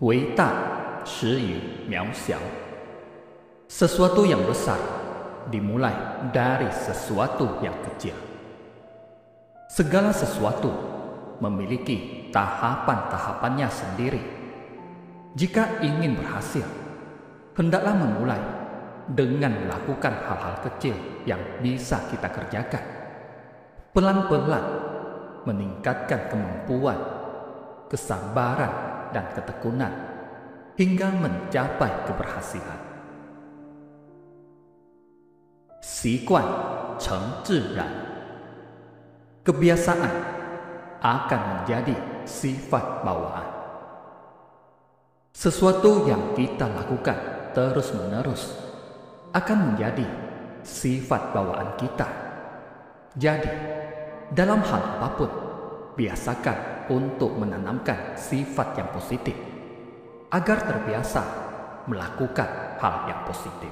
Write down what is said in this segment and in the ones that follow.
伟大始于渺小. Sesuatu yang besar dimulai dari sesuatu yang kecil. Segala sesuatu memiliki tahapan-tahapannya sendiri. Jika ingin berhasil, hendaklah memulai dengan melakukan hal-hal kecil yang bisa kita kerjakan. Pelan-pelan meningkatkan kemampuan, kesabaran, dan ketekunan hingga mencapai keberhasilan. 习惯成自然. Kebiasaan akan menjadi sifat bawaan. Sesuatu yang kita lakukan terus-menerus akan menjadi sifat bawaan kita. Jadi, dalam hal apapun, biasakan untuk menanamkan sifat yang positif agar terbiasa melakukan hal yang positif.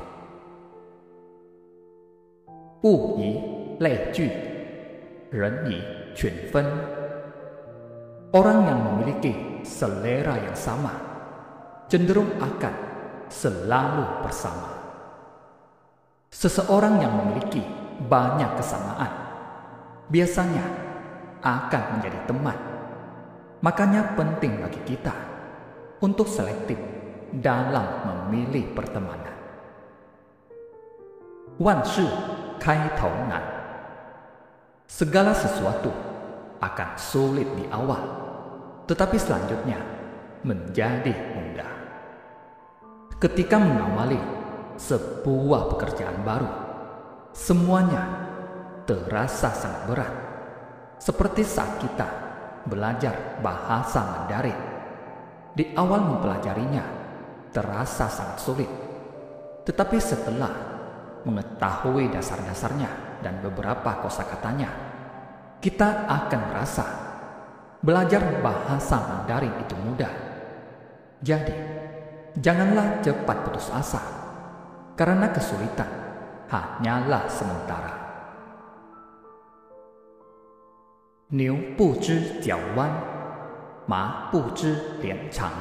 物以类聚，人以群分. Orang yang memiliki selera yang sama cenderung akan selalu bersama. Seseorang yang memiliki banyak kesamaan biasanya akan menjadi teman. Makanya penting bagi kita untuk selektif dalam memilih pertemanan. 万事开头难. Segala sesuatu akan sulit di awal, tetapi selanjutnya menjadi mudah. Ketika mengawali sebuah pekerjaan baru, semuanya terasa sangat berat. Seperti saat kita belajar bahasa Mandarin. Di awal mempelajarinya terasa sangat sulit, tetapi setelah mengetahui dasar-dasarnya dan beberapa kosakatanya, kita akan merasa belajar bahasa Mandarin itu mudah. Jadi, janganlah cepat putus asa, karena kesulitan hanyalah sementara. 牛不知脚弯，马不知脸长.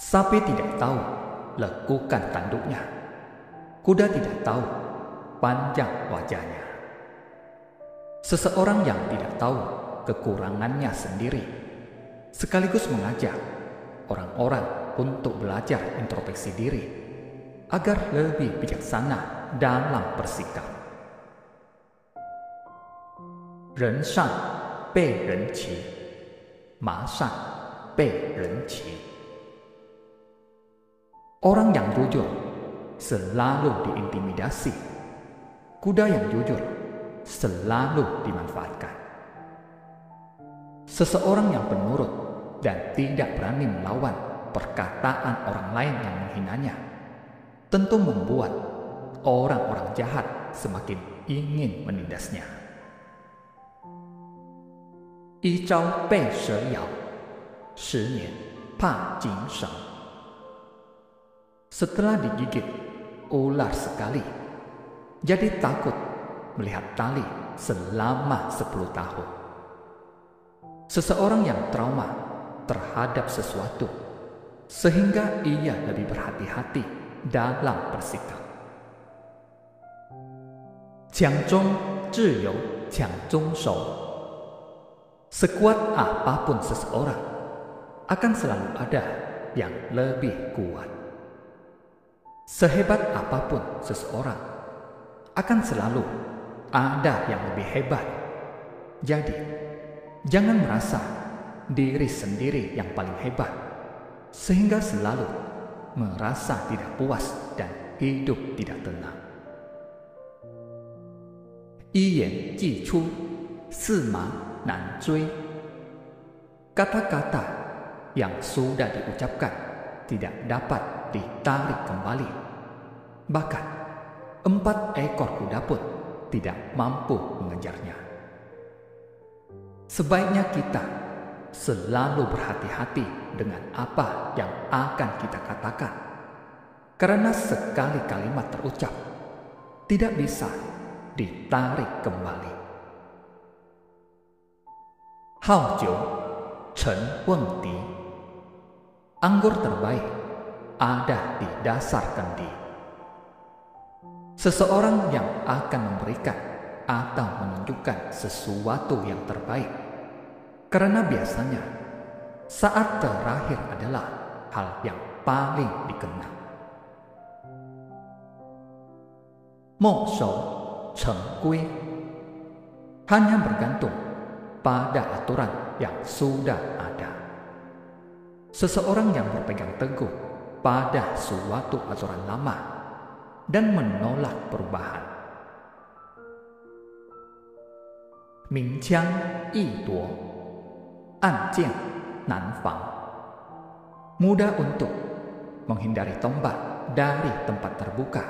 Sapi tidak tahu lekukan tanduknya. Kuda tidak tahu panjang wajahnya. Seseorang yang tidak tahu kekurangannya sendiri sekaligus mengajak orang-orang untuk belajar introspeksi diri agar lebih bijaksana dalam bersikap. 人善被人骑，马善被人骑. Orang yang jujur selalu diintimidasi. Kuda yang jujur selalu dimanfaatkan. Seseorang yang penurut dan tidak berani melawan perkataan orang lain yang menghinanya tentu membuat orang-orang jahat semakin ingin menindasnya. 一朝被蛇咬，10年怕井绳. Setelah digigit ular sekali, jadi takut melihat tali selama 10 tahun. Seseorang yang trauma terhadap sesuatu sehingga ia lebih berhati-hati dalam bersikap. 抢中自有抢中手. Sekuat apapun seseorang, akan selalu ada yang lebih kuat. Sehebat apapun seseorang, akan selalu ada yang lebih hebat. Jadi, jangan merasa diri sendiri yang paling hebat, sehingga selalu merasa tidak puas dan hidup tidak tenang. 一言既出，驷马难追. Kata-kata yang sudah diucapkan tidak dapat ditarik kembali. Bahkan 4 ekor kuda pun tidak mampu mengejarnya. Sebaiknya kita selalu berhati-hati dengan apa yang akan kita katakan, karena sekali kalimat terucap tidak bisa ditarik kembali. 好酒沉瓮底. Anggur terbaik ada di dasar kendi. Seseorang yang akan memberikan atau menunjukkan sesuatu yang terbaik, karena biasanya saat terakhir adalah hal yang paling dikenang. Mo shou cheng gui, hanya bergantung pada aturan yang sudah ada. Seseorang yang berpegang teguh pada suatu aturan lama dan menolak perubahan. Ming qiang yi duo, an jian nan fang. Mudah untuk menghindari tombak dari tempat terbuka,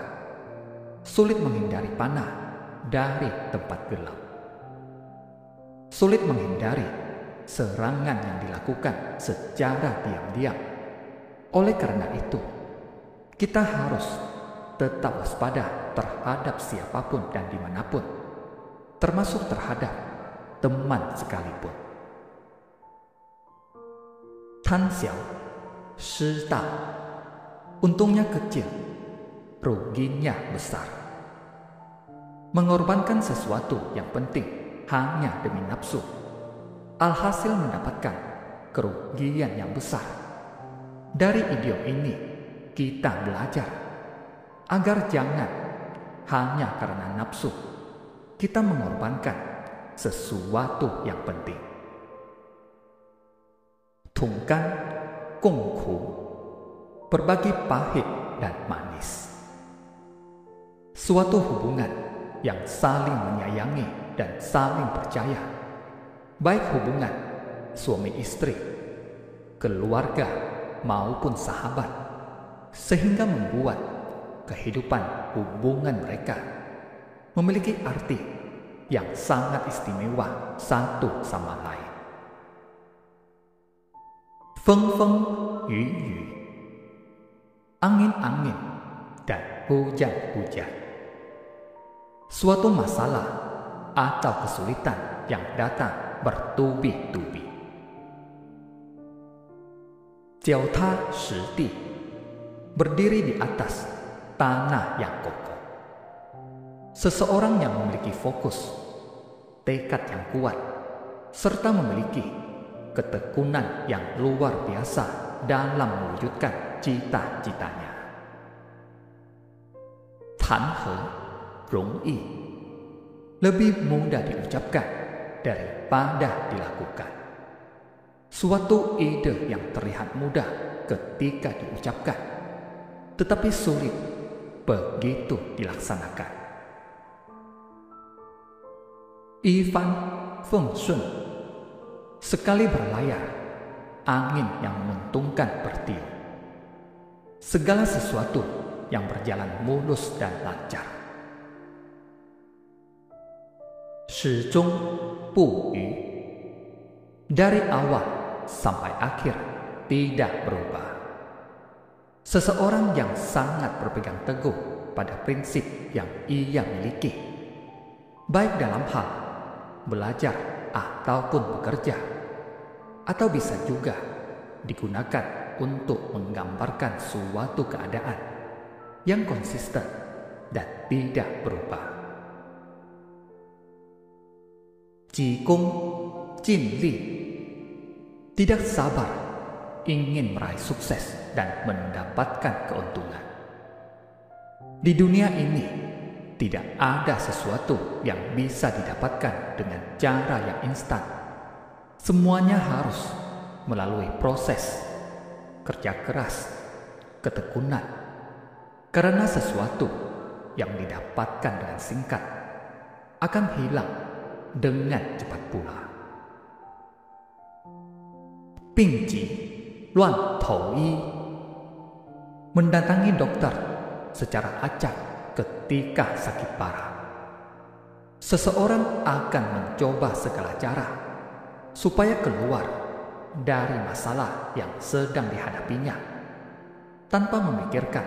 sulit menghindari panah dari tempat gelap. Sulit menghindari serangan yang dilakukan secara diam-diam. Oleh karena itu, kita harus tetap waspada terhadap siapapun dan dimanapun, termasuk terhadap teman sekalipun. Tan xiao, shi da. Untungnya kecil, ruginya besar. Mengorbankan sesuatu yang penting hanya demi nafsu, alhasil mendapatkan kerugian yang besar. Dari idiom ini, kita belajar agar jangan hanya karena nafsu kita mengorbankan sesuatu yang penting. Tungkan gongku, berbagi pahit dan manis. Suatu hubungan yang saling menyayangi dan saling percaya, baik hubungan suami istri, keluarga maupun sahabat, sehingga membuat kehidupan hubungan mereka memiliki arti yang sangat istimewa satu sama lain. Feng feng yu yu, angin-angin dan hujan-hujan. Suatu masalah atau kesulitan yang datang bertubi-tubi. Jiaota shidi, berdiri di atas tanah yang kokoh. Seseorang yang memiliki fokus, tekad yang kuat, serta memiliki ketekunan yang luar biasa dalam mewujudkan cita-citanya. Tan he rong yi, lebih mudah diucapkan daripada dilakukan. Suatu ide yang terlihat mudah ketika diucapkan, tetapi sulit begitu dilaksanakan. Ifan feng shun, sekali berlayar, angin yang menguntungkan bertiup. Segala sesuatu yang berjalan mulus dan lancar. Shizhong bu yu, dari awal sampai akhir tidak berubah. Seseorang yang sangat berpegang teguh pada prinsip yang ia miliki, baik dalam hal belajar ataupun bekerja, atau bisa juga digunakan untuk menggambarkan suatu keadaan yang konsisten dan tidak berubah. Jikung jin li, tidak sabar ingin meraih sukses dan mendapatkan keuntungan. Di dunia ini tidak ada sesuatu yang bisa didapatkan dengan cara yang instan. Semuanya harus melalui proses kerja keras, ketekunan. Karena sesuatu yang didapatkan dengan singkat akan hilang dengan cepat pula. Pingji luan tou yi, mendatangi dokter secara acak ketika sakit parah. Seseorang akan mencoba segala cara supaya keluar dari masalah yang sedang dihadapinya, tanpa memikirkan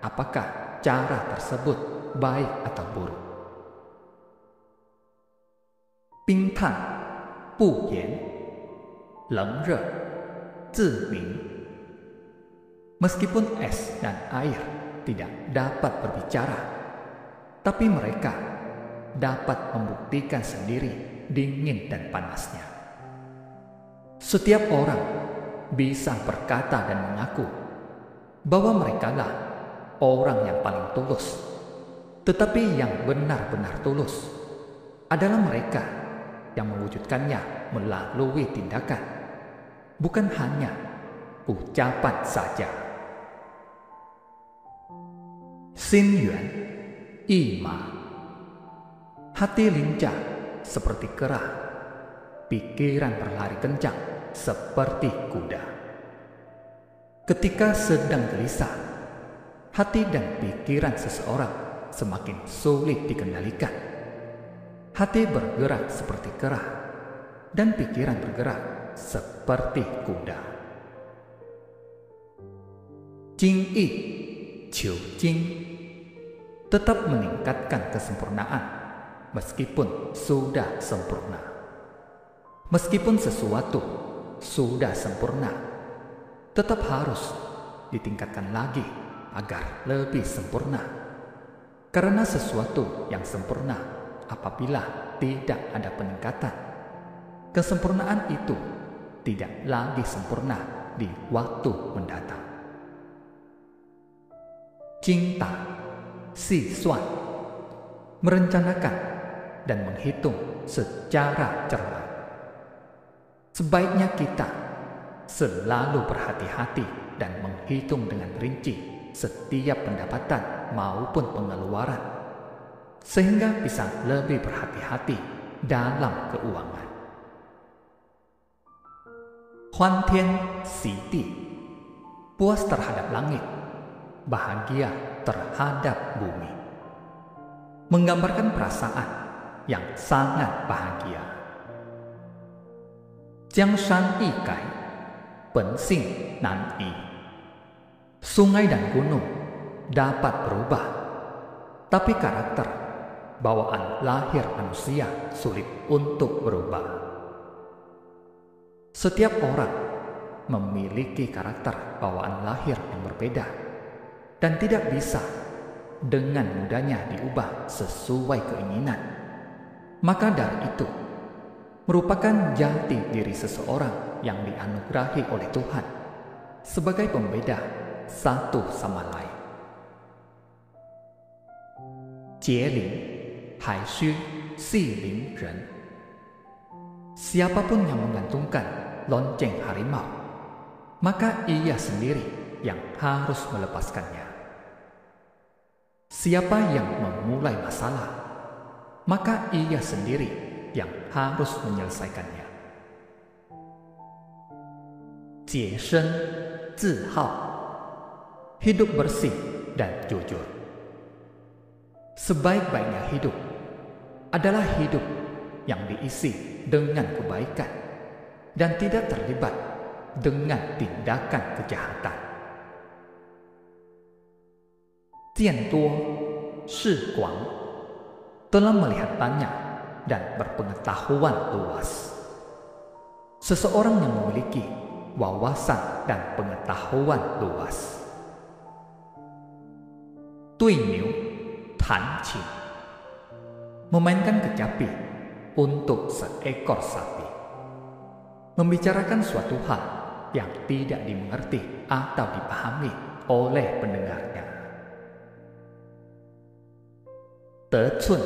apakah cara tersebut baik atau buruk. Bingtan bu yan, leng re, zi ming, Meskipun es dan air tidak dapat berbicara, tapi mereka dapat membuktikan sendiri dingin dan panasnya. Setiap orang bisa berkata dan mengaku bahwa merekalah orang yang paling tulus, tetapi yang benar-benar tulus adalah mereka yang mewujudkannya melalui tindakan, bukan hanya ucapan saja. Xin yuan, yi ma. Hati lincah seperti kera, pikiran berlari kencang seperti kuda. Ketika sedang gelisah, hati dan pikiran seseorang semakin sulit dikendalikan. Hati bergerak seperti kera, dan pikiran bergerak seperti kuda. Jing yi, qiu jing. Tetap meningkatkan kesempurnaan meskipun sudah sempurna. Meskipun sesuatu sudah sempurna, tetap harus ditingkatkan lagi agar lebih sempurna. Karena sesuatu yang sempurna apabila tidak ada peningkatan, kesempurnaan itu tidak lagi sempurna di waktu mendatang. Cinta, si suan, merencanakan dan menghitung secara cermat. Sebaiknya kita selalu berhati-hati dan menghitung dengan rinci setiap pendapatan maupun pengeluaran, sehingga bisa lebih berhati-hati dalam keuangan. Huan tian si di, puas terhadap langit, bahagia terhadap bumi. Menggambarkan perasaan yang sangat bahagia. Jiangshan yi gai, bensing nan yi. Sungai dan gunung dapat berubah, tapi karakter bawaan lahir manusia sulit untuk berubah. Setiap orang memiliki karakter bawaan lahir yang berbeda dan tidak bisa dengan mudahnya diubah sesuai keinginan. Maka dari itu, merupakan jati diri seseorang yang dianugerahi oleh Tuhan sebagai pembeda satu sama lain. Jieling, haishu, siling ren. Siapapun yang menggantungkan lonceng harimau, maka ia sendiri yang harus melepaskannya. Siapa yang memulai masalah, maka ia sendiri yang harus menyelesaikannya. Jie shen, zi hao, hidup bersih dan jujur. Sebaik-baiknya hidup adalah hidup yang diisi dengan kebaikan dan tidak terlibat dengan tindakan kejahatan. Jian duo, shi guang, telah melihat banyak dan berpengetahuan luas. Seseorang yang memiliki wawasan dan pengetahuan luas. Dui niu, tan qin, memainkan kecapi untuk seekor sapi. Membicarakan suatu hal yang tidak dimengerti atau dipahami oleh pendengarnya. De cun,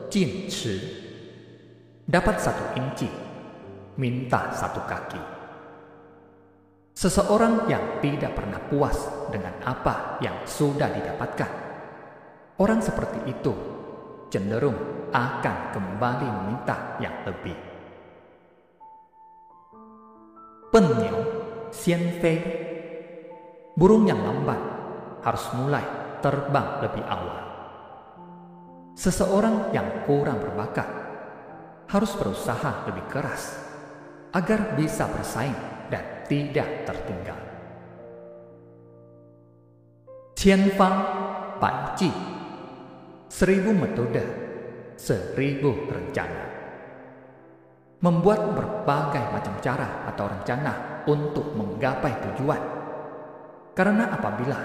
jin ci, dapat 1 inci, minta 1 kaki. Seseorang yang tidak pernah puas dengan apa yang sudah didapatkan, orang seperti itu cenderung akan kembali meminta yang lebih. Penniu, xian fei, burung yang lambat harus mulai terbang lebih awal. Seseorang yang kurang berbakat harus berusaha lebih keras agar bisa bersaing dan tidak tertinggal. Qianfang, Banji, 1000 metode, 1000 rencana. Membuat berbagai macam cara atau rencana untuk menggapai tujuan. Karena apabila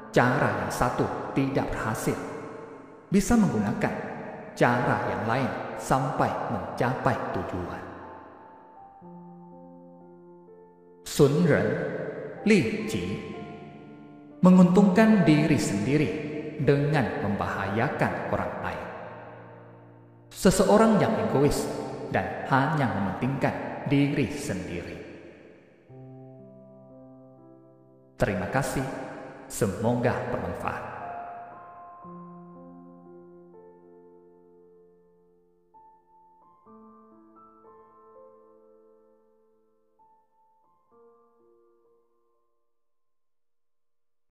cara yang satu tidak berhasil, bisa menggunakan cara yang lain sampai mencapai tujuan. Sun Ren, Li Ji, menguntungkan diri sendiri dengan membahayakan orang lain. Seseorang yang egois dan hanya mementingkan diri sendiri. Terima kasih, semoga bermanfaat.